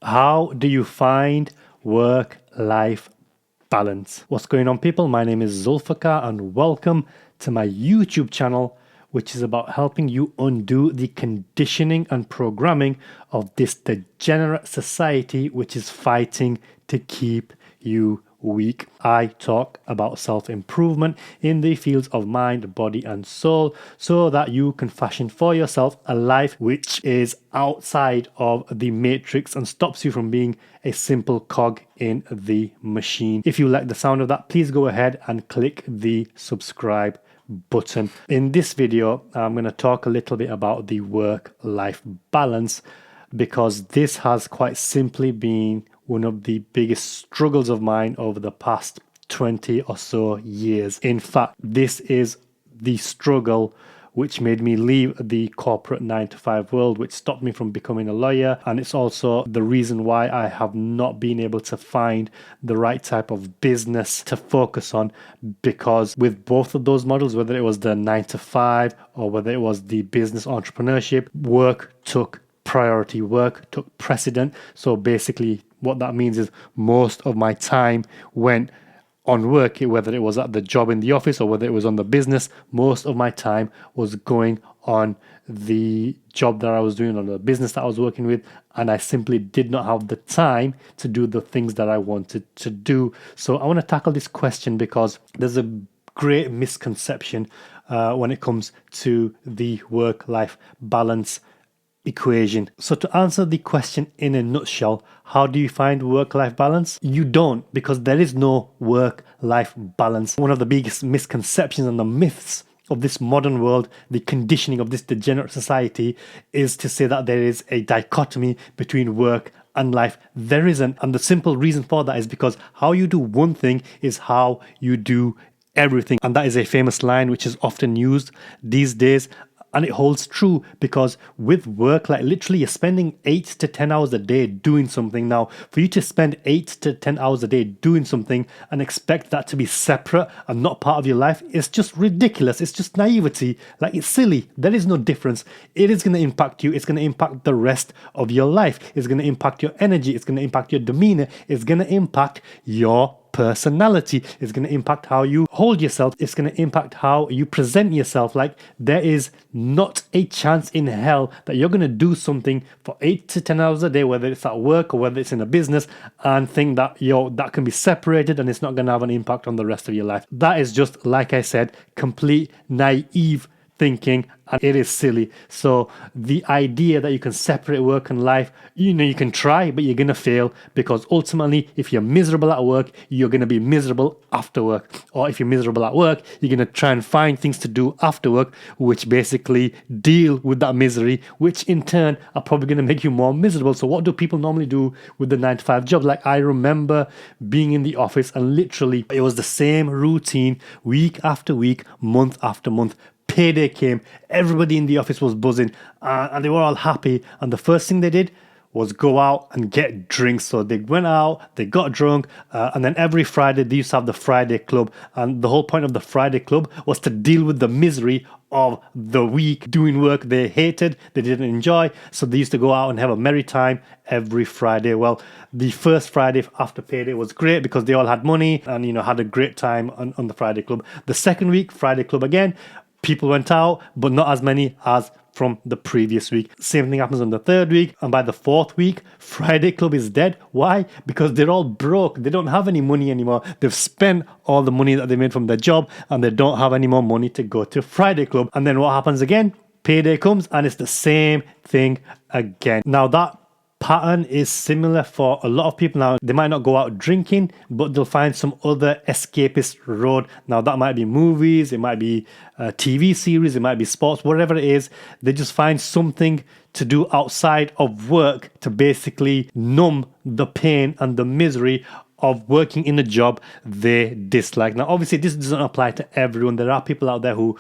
How do you find work-life balance? What's going on, people? My name is Zulfikar and welcome to my YouTube channel, which is about helping you undo the conditioning and programming of this degenerate society which is fighting to keep you weak. I talk about self-improvement in the fields of mind, body and soul so that you can fashion for yourself a life which is outside of the matrix and stops you from being a simple cog in the machine. If you like the sound of that, please go ahead and click the subscribe button. In this video, I'm going to talk a little bit about the work-life balance because this has quite simply been one of the biggest struggles of mine over the past 20 or so years. In fact, this is the struggle which made me leave the corporate 9-to-5 world, which stopped me from becoming a lawyer. And it's also the reason why I have not been able to find the right type of business to focus on, because with both of those models, whether it was the 9-to-5 or whether it was the business entrepreneurship, work took priority, work took precedent. So basically what that means is most of my time went on work, whether it was at the job in the office or whether it was on the business. Most of my time was going on the job that I was doing, or the business that I was working with, and I simply did not have the time to do the things that I wanted to do. So I want to tackle this question because there's a great misconception when it comes to the work-life balance equation. So to answer the question in a nutshell, how do you find work-life balance? You don't, because there is no work-life balance. One of the biggest misconceptions and the myths of this modern world, the conditioning of this degenerate society, is to say that there is a dichotomy between work and life. There isn't. And the simple reason for that is because how you do one thing is how you do everything. And that is a famous line which is often used these days. And it holds true because with work, like literally you're spending 8 to 10 hours a day doing something. Now, for you to spend 8 to 10 hours a day doing something and expect that to be separate and not part of your life, it's just ridiculous. It's just naivety. Like, it's silly. There is no difference. It is going to impact you. It's going to impact the rest of your life. It's going to impact your energy. It's going to impact your demeanor. It's going to impact your personality. Is going to impact how you hold yourself. It's going to impact how you present yourself. Like, there is not a chance in hell that you're going to do something for 8 to 10 hours a day, whether it's at work or whether it's in a business, and think that that can be separated and it's not going to have an impact on the rest of your life. That is just, like I said, complete naive thinking, and it is silly. So the idea that you can separate work and life, you can try, but you're going to fail, because ultimately if you're miserable at work, you're going to be miserable after work. Or if you're miserable at work, you're going to try and find things to do after work which basically deal with that misery, which in turn are probably going to make you more miserable. So what do people normally do with the 9-to-5 job? Like, I remember being in the office and literally it was the same routine week after week, month after month. Payday came, everybody in the office was buzzing, and they were all happy. And the first thing they did was go out and get drinks. So they went out, they got drunk, and then every Friday they used to have the Friday club. And the whole point of the Friday club was to deal with the misery of the week doing work they hated, they didn't enjoy. So they used to go out and have a merry time every Friday. Well, the first Friday after payday was great because they all had money and had a great time on the Friday club. The second week, Friday club again. People went out, but not as many as from the previous week. Same thing happens on the third week, and by the fourth week, Friday club is dead. Why? Because they're all broke. They don't have any money anymore. They've spent all the money that they made from their job, and they don't have any more money to go to Friday club. And then what happens again? Payday comes, and it's the same thing again. Now that pattern is similar for a lot of people. Now, they might not go out drinking, but they'll find some other escapist road. Now, that might be movies, it might be a TV series, it might be sports, whatever it is. They just find something to do outside of work to basically numb the pain and the misery of working in a job they dislike. Now, obviously, this doesn't apply to everyone. There are people out there who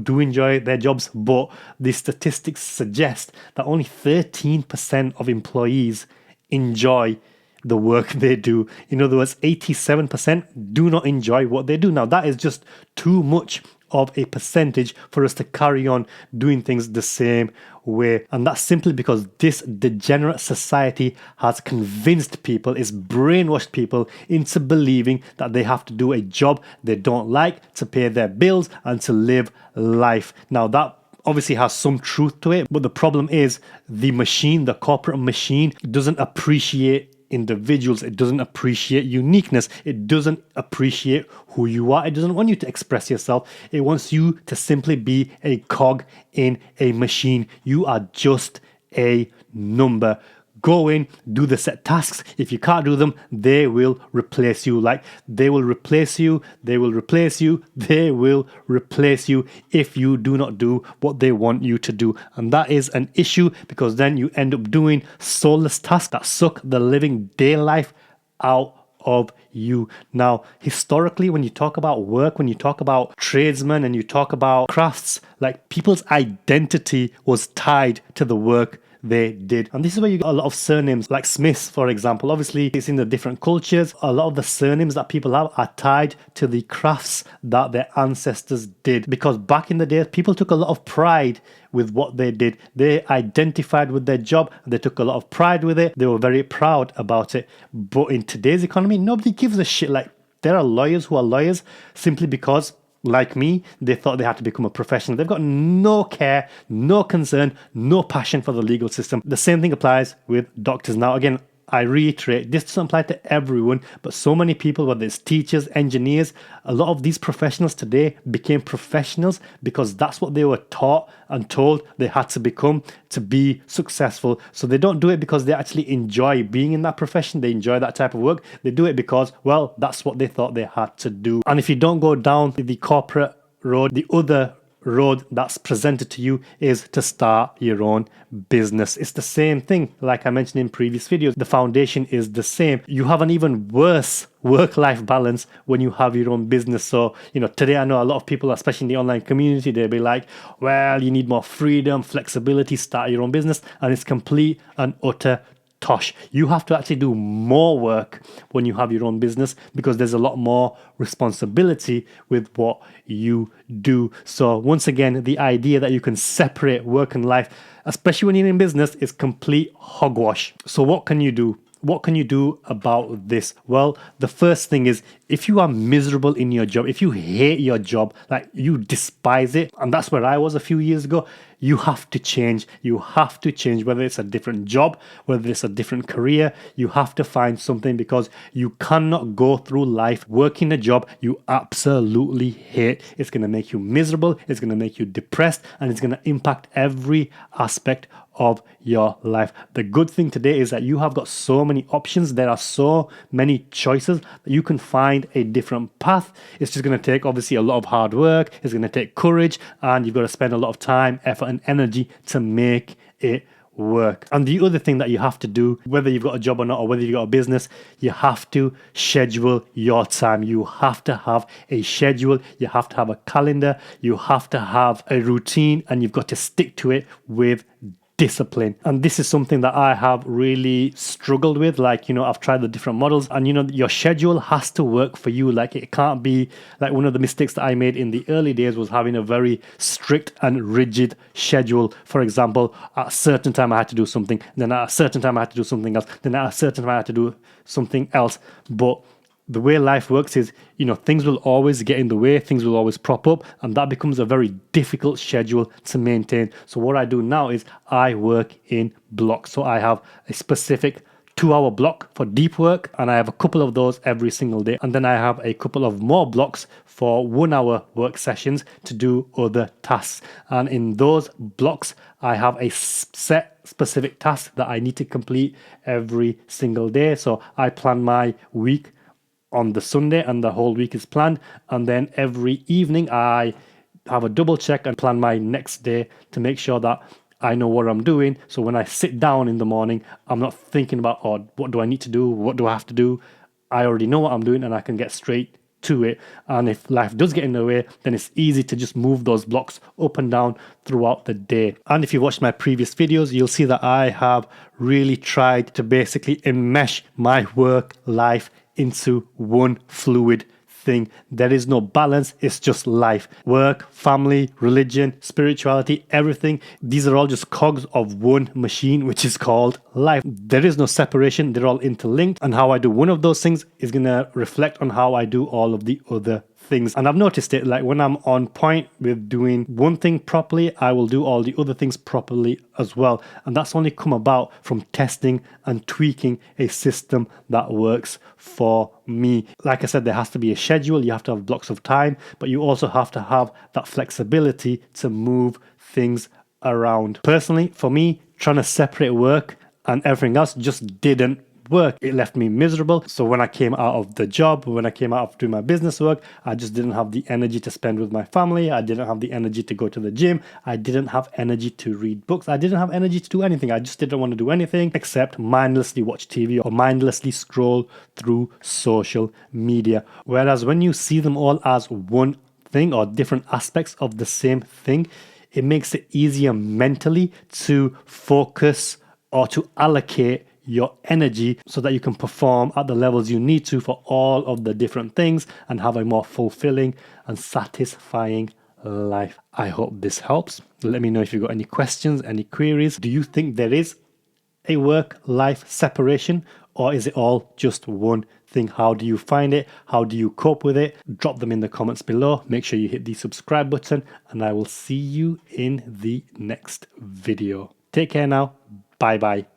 do enjoy their jobs, but the statistics suggest that only 13% of employees enjoy the work they do. In other words, 87% do not enjoy what they do. Now, that is just too much of a percentage for us to carry on doing things the same way. And that's simply because this degenerate society has convinced people, it's brainwashed people into believing that they have to do a job they don't like to pay their bills and to live life. Now that obviously has some truth to it, but the problem is the machine, the corporate machine, doesn't appreciate individuals. It doesn't appreciate uniqueness. It doesn't appreciate who you are. It doesn't want you to express yourself. It wants you to simply be a cog in a machine. You are just a number. Go in, do the set tasks. If you can't do them, they will replace you. Like they will replace you, they will replace you, they will replace you if you do not do what they want you to do. And that is an issue because then you end up doing soulless tasks that suck the living day life out of you. Now, historically, when you talk about work, when you talk about tradesmen and you talk about crafts, like people's identity was tied to the work they did. And this is where you get a lot of surnames like Smiths, for example. Obviously, it's in the different cultures. A lot of the surnames that people have are tied to the crafts that their ancestors did. Because back in the day, people took a lot of pride with what they did. They identified with their job. They took a lot of pride with it. They were very proud about it. But in today's economy, nobody gives a shit. Like, there are lawyers who are lawyers simply because, like me, they thought they had to become a professional. They've got no care, no concern, no passion for the legal system. The same thing applies with doctors. Now, again, I reiterate, this doesn't apply to everyone, but so many people, whether it's teachers, engineers, a lot of these professionals today became professionals because that's what they were taught and told they had to become to be successful. So they don't do it because they actually enjoy being in that profession. They enjoy that type of work. They do it because, well, that's what they thought they had to do. And if you don't go down the corporate road, the other road that's presented to you is to start your own business. It's the same thing. Like I mentioned in previous videos, the foundation is the same. You have an even worse work-life balance when you have your own business. So, today I know a lot of people, especially in the online community, they'll be like, well, you need more freedom, flexibility, start your own business. And it's complete and utter tosh. You have to actually do more work when you have your own business because there's a lot more responsibility with what you do. So once again, the idea that you can separate work and life, especially when you're in business, is complete hogwash. So what can you do? What can you do about this? Well, the first thing is, if you are miserable in your job, if you hate your job, like you despise it, and that's where I was a few years ago, you have to change. You have to change, whether it's a different job, whether it's a different career, you have to find something because you cannot go through life working a job you absolutely hate. It's going to make you miserable, it's going to make you depressed, and it's going to impact every aspect of your life. The good thing today is that you have got so many options. There are so many choices that you can find a different path. It's just going to take obviously a lot of hard work. It's going to take courage, and you've got to spend a lot of time, effort, and energy to make it work. And the other thing that you have to do, whether you've got a job or not, or whether you've got a business, you have to schedule your time. You have to have a schedule. You have to have a calendar. You have to have a routine, and you've got to stick to it with discipline. And this is something that I have really struggled with. Like, I've tried the different models, and your schedule has to work for you. Like, it can't be like one of the mistakes that I made in the early days was having a very strict and rigid schedule. For example, at a certain time I had to do something, then at a certain time I had to do something else, then at a certain time I had to do something else. But the way life works is, things will always get in the way, things will always prop up, and that becomes a very difficult schedule to maintain. So what I do now is I work in blocks. So I have a specific 2-hour block for deep work, and I have a couple of those every single day. And then I have a couple of more blocks for 1-hour work sessions to do other tasks. And in those blocks, I have a set specific task that I need to complete every single day. So I plan my week on the Sunday, and the whole week is planned, and then every evening I have a double check and plan my next day to make sure that I know what I'm doing. So when I sit down in the morning, I'm not thinking about, what do I need to do, what do I have to do? I already know what I'm doing, and I can get straight to it. And if life does get in the way, then it's easy to just move those blocks up and down throughout the day. And if you watched my previous videos, you'll see that I have really tried to basically enmesh my work life into one fluid thing. There is no balance. It's just life. Work, family, religion, spirituality, everything. These are all just cogs of one machine, which is called life. There is no separation. They're all interlinked. And how I do one of those things is going to reflect on how I do all of the other things. And I've noticed it, like when I'm on point with doing one thing properly, I will do all the other things properly as well. And that's only come about from testing and tweaking a system that works for me. Like I said, there has to be a schedule. You have to have blocks of time, but you also have to have that flexibility to move things around. Personally, for me, trying to separate work and everything else just didn't work. It left me miserable. So when I came out of the job, when I came out of doing my business work, I just didn't have the energy to spend with my family. I didn't have the energy to go to the gym. I didn't have energy to read books. I didn't have energy to do anything. I just didn't want to do anything except mindlessly watch TV or mindlessly scroll through social media. Whereas when you see them all as one thing or different aspects of the same thing, it makes it easier mentally to focus or to allocate your energy so that you can perform at the levels you need to for all of the different things and have a more fulfilling and satisfying life. I hope this helps. Let me know if you've got any questions, any queries. Do you think there is a work-life separation, or is it all just one thing? How do you find it? How do you cope with it? Drop them in the comments below. Make sure you hit the subscribe button, and I will see you in the next video. Take care now. Bye bye.